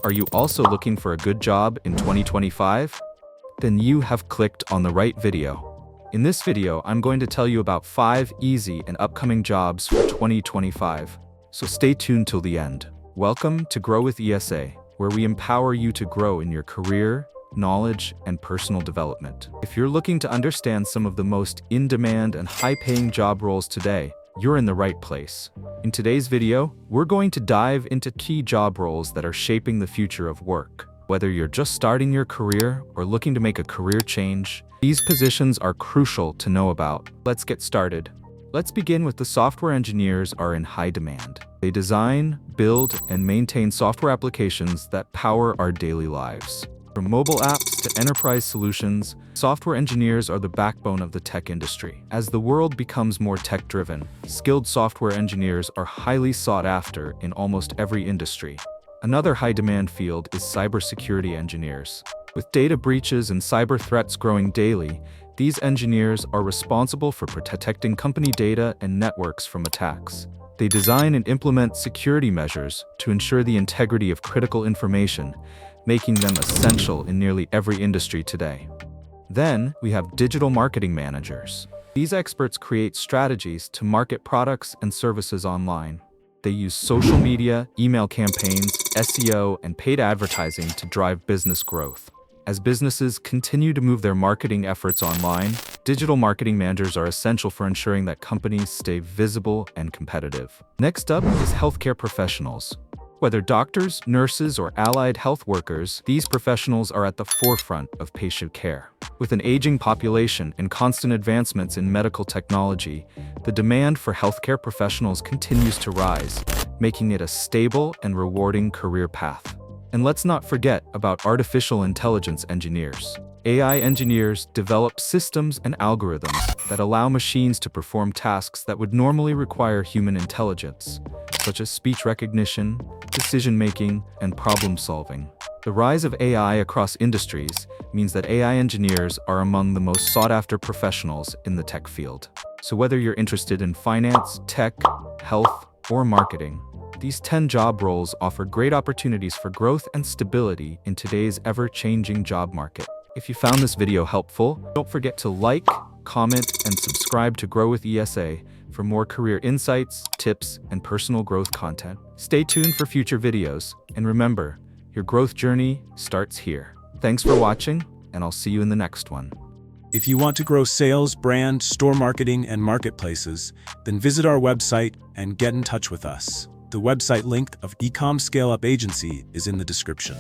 Are you also looking for a good job in 2025? Then you have clicked on the right video. In this video, I'm going to tell you about 5 easy and upcoming jobs for 2025. So stay tuned till the end. Welcome to Grow with ESA, where we empower you to grow in your career, knowledge, and personal development. If you're looking to understand some of the most in-demand and high-paying job roles today, you're in the right place. In today's video, we're going to dive into key job roles that are shaping the future of work. Whether you're just starting your career or looking to make a career change, these positions are crucial to know about. Let's get started. Let's begin with the software engineers are in high demand. They design, build, and maintain software applications that power our daily lives. From mobile apps to enterprise solutions, software engineers are the backbone of the tech industry. As the world becomes more tech-driven, skilled software engineers are highly sought after in almost every industry. Another high-demand field is cybersecurity engineers. With data breaches and cyber threats growing daily, these engineers are responsible for protecting company data and networks from attacks. They design and implement security measures to ensure the integrity of critical information, making them essential in nearly every industry today. Then, we have digital marketing managers. These experts create strategies to market products and services online. They use social media, email campaigns, SEO, and paid advertising to drive business growth. As businesses continue to move their marketing efforts online, digital marketing managers are essential for ensuring that companies stay visible and competitive. Next up is healthcare professionals. Whether doctors, nurses, or allied health workers, these professionals are at the forefront of patient care. With an aging population and constant advancements in medical technology, the demand for healthcare professionals continues to rise, making it a stable and rewarding career path. And let's not forget about artificial intelligence engineers. AI engineers develop systems and algorithms that allow machines to perform tasks that would normally require human intelligence, such as speech recognition, decision-making, and problem-solving. The rise of AI across industries means that AI engineers are among the most sought-after professionals in the tech field. So whether you're interested in finance, tech, health, or marketing, these 10 job roles offer great opportunities for growth and stability in today's ever-changing job market. If you found this video helpful, don't forget to like, comment, and subscribe to Grow with ESA for more career insights, tips, and personal growth content. Stay tuned for future videos, and remember, your growth journey starts here. Thanks for watching, and I'll see you in the next one. If you want to grow sales, brand, store marketing, and marketplaces, then visit our website and get in touch with us. The website link of Ecom Scale Up Agency is in the description.